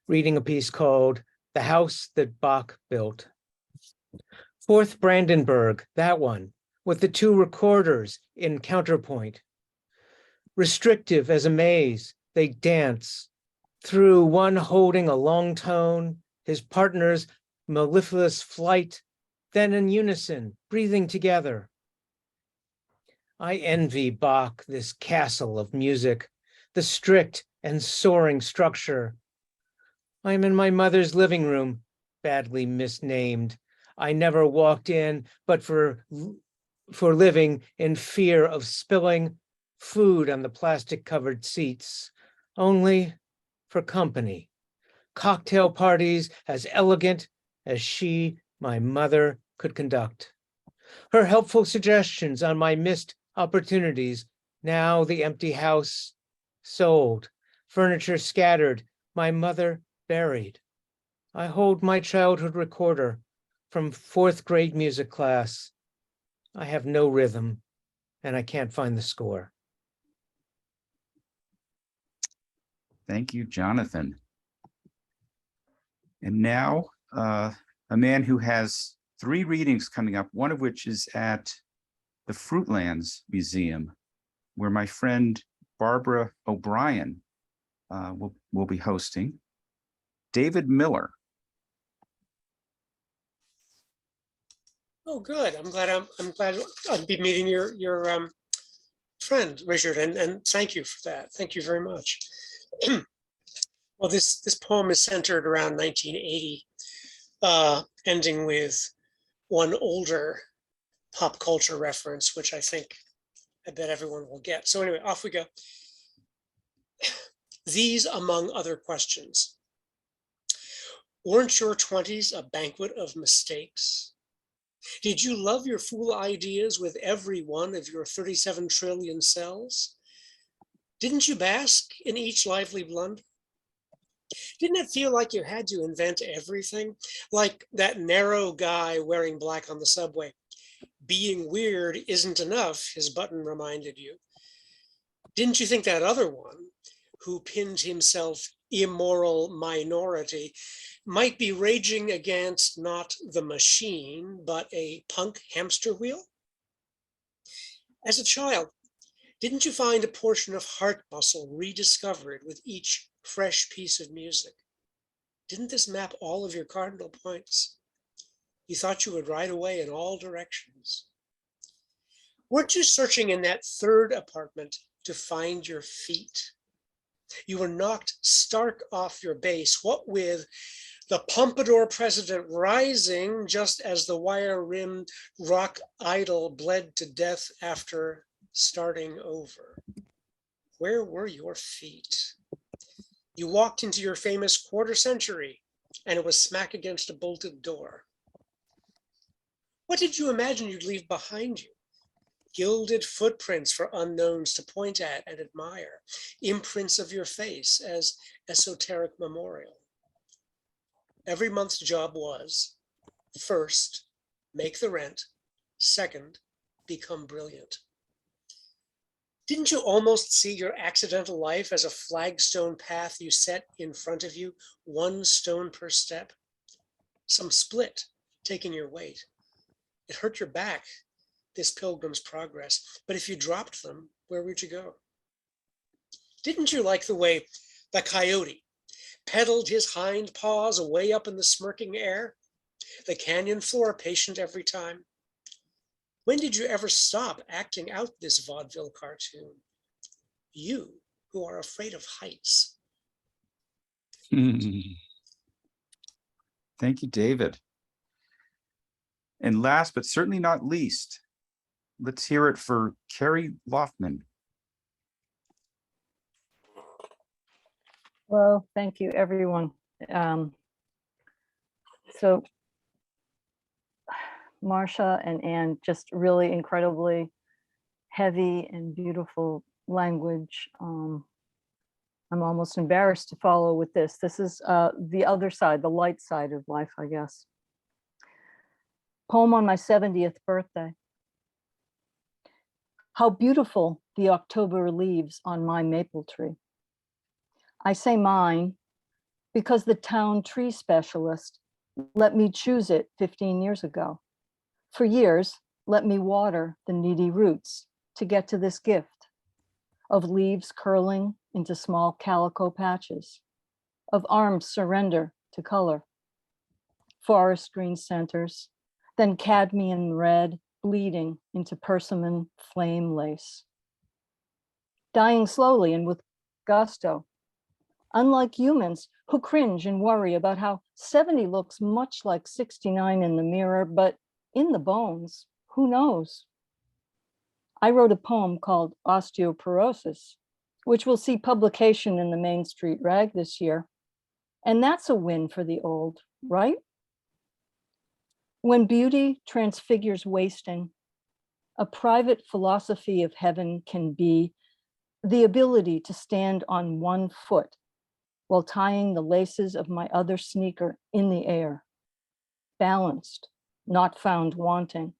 Reading a piece called "The House That Bach Built." Fourth Brandenburg, that one, with the two recorders in counterpoint. Restrictive as a maze, they dance through, one holding a long tone, his partner's mellifluous flight, then in unison, breathing together. I envy Bach this castle of music, the strict and soaring structure. I am in my mother's living room, badly misnamed. I never walked in, but for living in fear of spilling food on the plastic-covered seats, only for company. Cocktail parties as elegant as she, my mother, could conduct. Her helpful suggestions on my missed opportunities, now the empty house sold, furniture scattered, my mother buried. I hold my childhood recorder from fourth grade music class. I have no rhythm, and I can't find the score. Thank you, Jonathan. And now a man who has 3 readings coming up, one of which is at the Fruitlands Museum, where my friend Barbara O'Brien will be hosting. David Miller. Oh, good. I'm glad I'll be meeting your friend Richard, and thank you for that. Thank you very much. Well, this poem is centered around 1980, ending with one older pop culture reference, which I bet everyone will get. So anyway, off we go. These among other questions. Weren't your 20s a banquet of mistakes? Did you love your fool ideas with every one of your 37 trillion cells? Didn't you bask in each lively blunder? Didn't it feel like you had to invent everything? Like that narrow guy wearing black on the subway. Being weird isn't enough, his button reminded you. Didn't you think that other one, who pinned himself immoral minority, might be raging against not the machine, but a punk hamster wheel? As a child, didn't you find a portion of heart muscle rediscovered with each fresh piece of music? Didn't this map all of your cardinal points? You thought you would ride away in all directions. Weren't you searching in that third apartment to find your feet? You were knocked stark off your base, what with the Pompadour president rising just as the wire-rimmed rock idol bled to death after starting over. Where were your feet? You walked into your famous quarter century, and it was smack against a bolted door. What did you imagine you'd leave behind you? Gilded footprints for unknowns to point at and admire, imprints of your face as esoteric memorial. Every month's job was, first, make the rent, second, become brilliant. Didn't you almost see your accidental life as a flagstone path you set in front of you, one stone per step? Some split, taking your weight. It hurt your back, this pilgrim's progress, but if you dropped them, where would you go? Didn't you like the way the coyote pedaled his hind paws away up in the smirking air? The canyon floor patient every time. When did you ever stop acting out this vaudeville cartoon? You who are afraid of heights. Thank you, David. And last but certainly not least, let's hear it for Carrie Loftman. Well, thank you, everyone. So Marcia and Anne, just really incredibly heavy and beautiful language. I'm almost embarrassed to follow with this. This is the other side, the light side of life, I guess. Poem on my 70th birthday. How beautiful the October leaves on my maple tree. I say mine because the town tree specialist let me choose it 15 years ago. For years, let me water the needy roots to get to this gift of leaves curling into small calico patches, of arms surrender to color, forest green centers, then cadmium red bleeding into persimmon flame lace. Dying slowly and with gusto, unlike humans who cringe and worry about how 70 looks much like 69 in the mirror, but in the bones, who knows? I wrote a poem called Osteoporosis, which will see publication in the Main Street Rag this year. And that's a win for the old, right? When beauty transfigures wasting, a private philosophy of heaven can be the ability to stand on one foot while tying the laces of my other sneaker in the air. Balanced, not found wanting,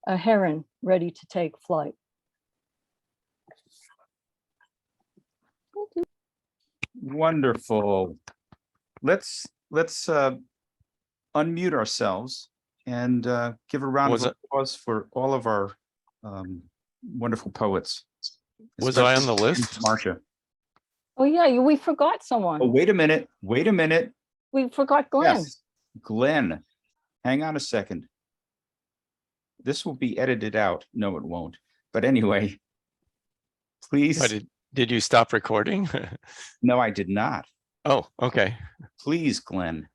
a heron ready to take flight. Wonderful. Let's unmute ourselves and give a round Was of it- applause for all of our wonderful poets. Was I on the especially list? Marcia. Oh yeah, we forgot Oh, someone. wait a minute. Wait a minute. We forgot Glenn. Yes, Glenn. Hang on a second. This will be edited out. No, it won't. But anyway, please. Why did you stop recording? No, I did not. Oh, okay. Please, Glenn,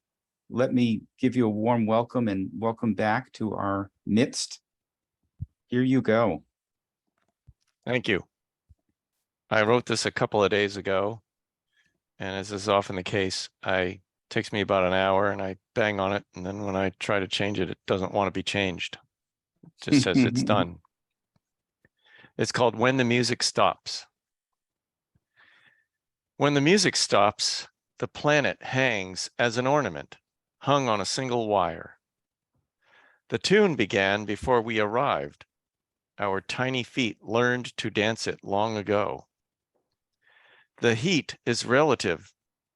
let me give you a warm welcome and welcome back to our midst. Here you go. Thank you. I wrote this a couple of days ago, and as is often the case, takes me about an hour and I bang on it, and then when I try to change it, it doesn't want to be changed. It just says it's done. It's called When the Music Stops. When the music stops, the planet hangs as an ornament, hung on a single wire. The tune began before we arrived. Our tiny feet learned to dance it long ago. The heat is relative.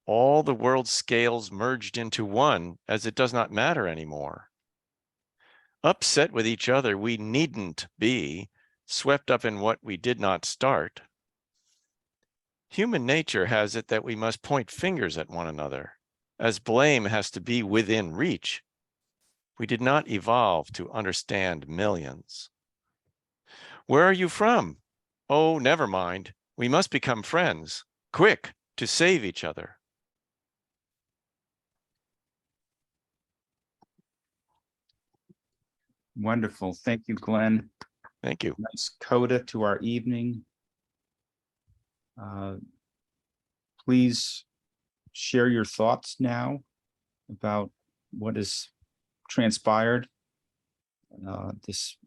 All the world's scales merged into one, as it does not matter anymore. Upset with each other, we needn't be, swept up in what we did not start. Human nature has it that we must point fingers at one another, as blame has to be within reach. We did not evolve to understand millions. Where are you from? Oh, never mind. We must become friends, quick, to save each other. Wonderful. Thank you, Glenn. Thank you. Nice coda to our evening. Please share your thoughts now about what has transpired. This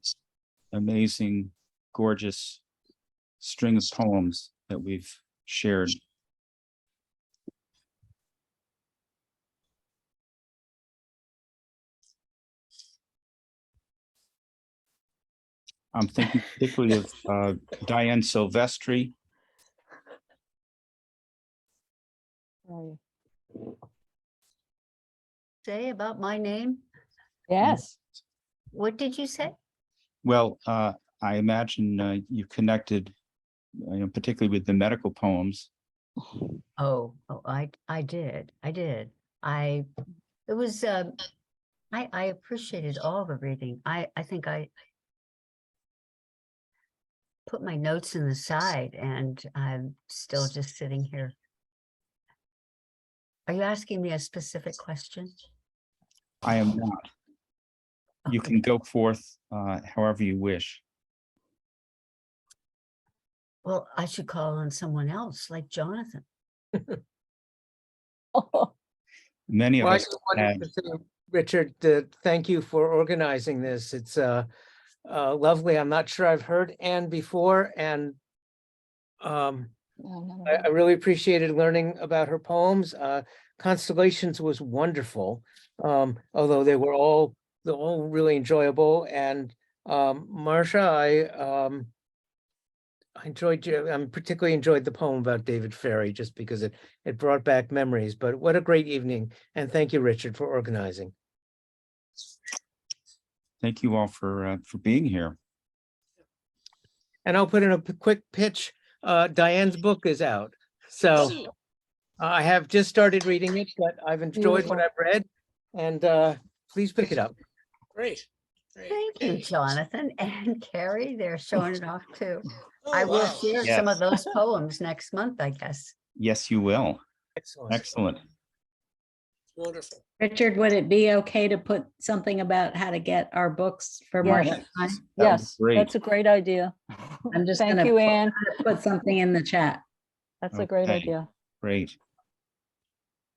amazing, gorgeous string of poems that we've shared. I'm thinking particularly of Diane Silvestri. Say about my name? Yes. What did you say? Well, I imagine you connected, particularly with the medical poems. Oh, I did. I appreciated all the reading. I think I put my notes in the side and I'm still just sitting here. Are you asking me a specific question? I am not. You can go forth however you wish. Well, I should call on someone else like Jonathan. Many of Well, I us just wanted had, to say, Richard, thank you for organizing this. It's lovely. I'm not sure I've heard Anne before, and No, never I mind. really appreciated learning about her poems. Constellations was wonderful, although they were all really enjoyable. And Marcia, I enjoyed you. I particularly enjoyed the poem about David Ferry, just because it brought back memories. But what a great evening! And thank you, Richard, for organizing. thank you all for being here. And I'll put in a quick pitch. Diane's book is out, so I have just started reading it, but I've enjoyed what Beautiful. I've read, and please pick it up. Great. Great. Thank you, Jonathan and Carrie. They're showing it off too. I Oh, will wow. share some of those poems next month, I guess. Yes, you will. Excellent. Excellent. Wonderful. Richard, would it be okay to put something about how to get our books for Yes. Marcia? That would be Yes, great. that's a great idea. I'm just Thank gonna you, Anne. put something in the chat. That's a great Okay. idea. Great.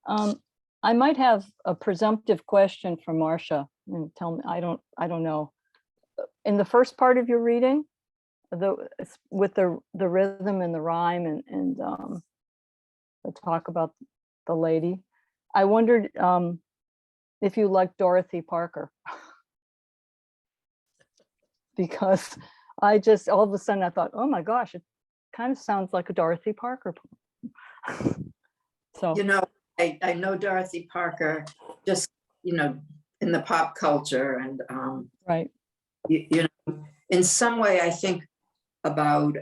I might have a presumptive question for Marcia. And tell me, I don't know. In the first part of your reading, with the rhythm and the rhyme and the talk about the lady, I wondered if you liked Dorothy Parker. Because I just, all of a sudden I thought, oh my gosh, it kind of sounds like a Dorothy Parker poem. So, You know, I know Dorothy Parker just, you know, in the pop culture, and right. you know, in some way I think about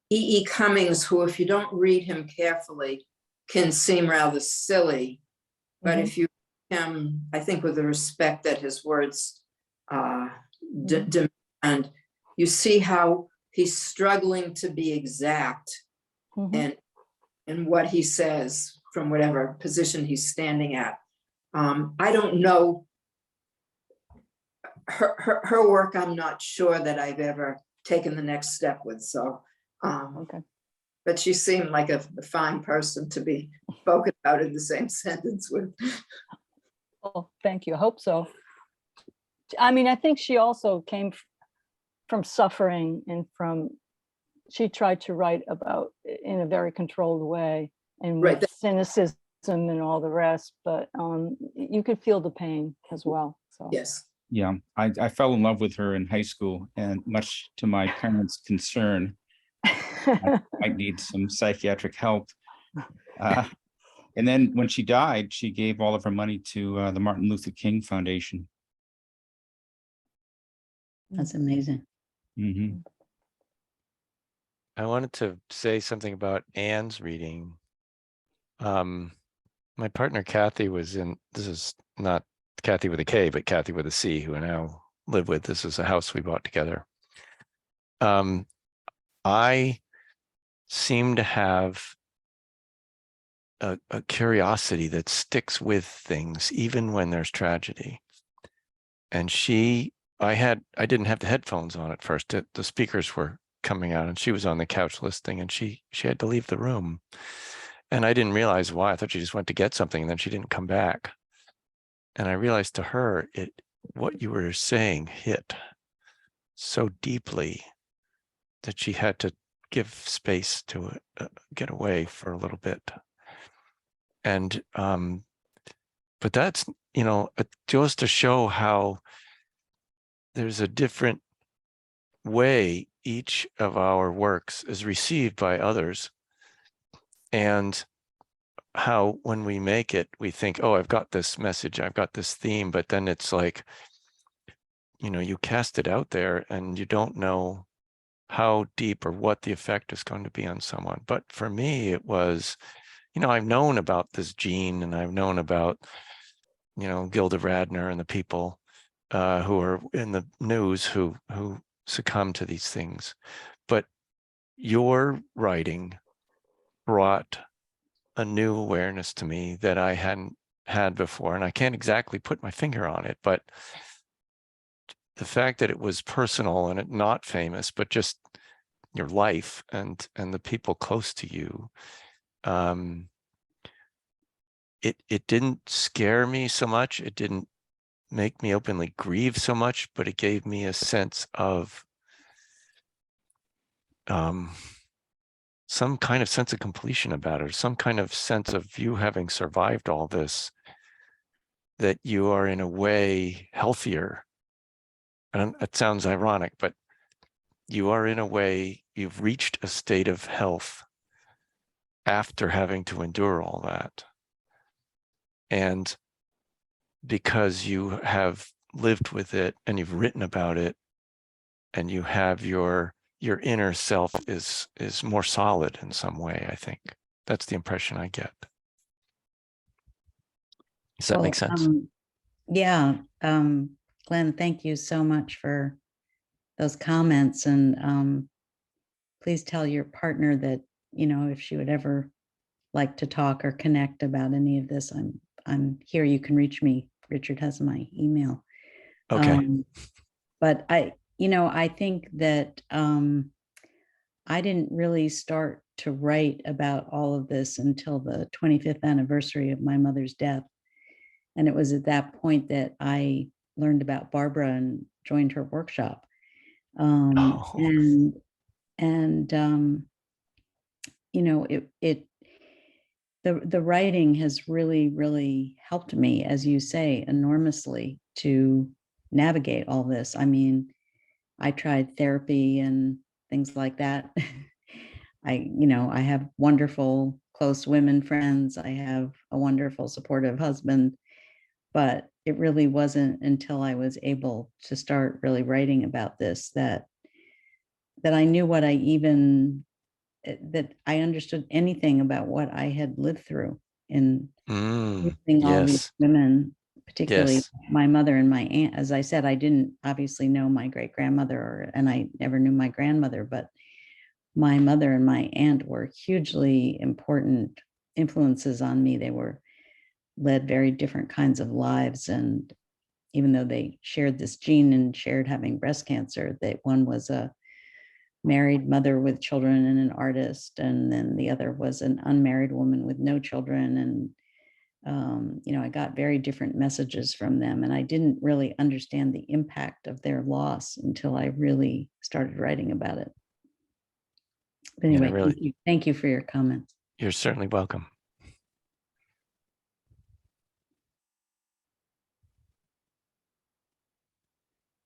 E.E. Cummings, who, if you don't read him carefully, can seem rather silly. But Mhm. if you read him, I think with the respect that his words demand, you see how he's struggling to be exact Mhm. and what he says from whatever position he's standing at. I don't know her work. I'm not sure that I've ever taken the next step with. So, Okay. but she seemed like a fine person to be spoken about in the same sentence with. Oh, thank you. I hope so. I mean, I think she also came from suffering and she tried to write about in a very controlled way and Right. with cynicism and all the rest, but you could feel the pain as well. So, Yes. Yeah, I fell in love with her in high school, and much to my parents' concern, I might need some psychiatric help. And then when she died, she gave all of her money to the Martin Luther King Foundation. That's amazing. Mhm. I wanted to say something about Anne's reading. My partner Kathy was in, this is not Kathy with a K, but Kathy with a C, who I now live with. This is a house we bought together. I seem to have a curiosity that sticks with things, even when there's tragedy. And I didn't have the headphones on at first. The speakers were coming out, and she was on the couch listening, and she had to leave the room. And I didn't realize why. I thought she just went to get something, and then she didn't come back. And I realized to her, what you were saying hit so deeply that she had to give space to get away for a little bit. And but that's, you know, it goes to show how there's a different way each of our works is received by others, and how when we make it, we think, oh, I've got this message, I've got this theme, but then it's like, you know, you cast it out there and you don't know how deep or what the effect is going to be on someone. But for me, it was, you know, I've known about this gene, and I've known about, you know, Gilda Radner and the people who are in the news who succumb to these things. But your writing brought a new awareness to me that I hadn't had before. And I can't exactly put my finger on it, but the fact that it was personal and it not famous, but just your life and the people close to you, it didn't scare me so much. It didn't make me openly grieve so much, but it gave me a sense of some kind of sense of completion about it, or some kind of sense of you having survived all this, that you are in a way healthier. And it sounds ironic, but you are in a way, you've reached a state of health after having to endure all that. And because you have lived with it and you've written about it, and you have your inner self is more solid in some way, I think. That's the impression I get. Does that make sense? Yeah, Glenn, thank you so much for those comments, and please tell your partner that, you know, if she would ever like to talk or connect about any of this, I'm here. You can reach me. Richard has my email. Okay. But I think that I didn't really start to write about all of this until the 25th anniversary of my mother's death. And it was at that point that I learned about Barbara and joined her workshop. Oh. The writing has really helped me, as you say, enormously to navigate all this. I mean, I tried therapy and things like that. I have wonderful close women friends. I have a wonderful supportive husband, but it really wasn't until I was able to start really writing about this that I knew that I understood anything about what I had lived through in losing all these Yes. women, particularly Yes. my mother and my aunt. As I said, I didn't obviously know my great grandmother, and I never knew my grandmother, but my mother and my aunt were hugely important influences on me. They led very different kinds of lives, and even though they shared this gene and shared having breast cancer, that one was a married mother with children and an artist, and then the other was an unmarried woman with no children. And I got very different messages from them, and I didn't really understand the impact of their loss until I really started writing about it. But Yeah, anyway, really. thank you for your comments. You're certainly welcome.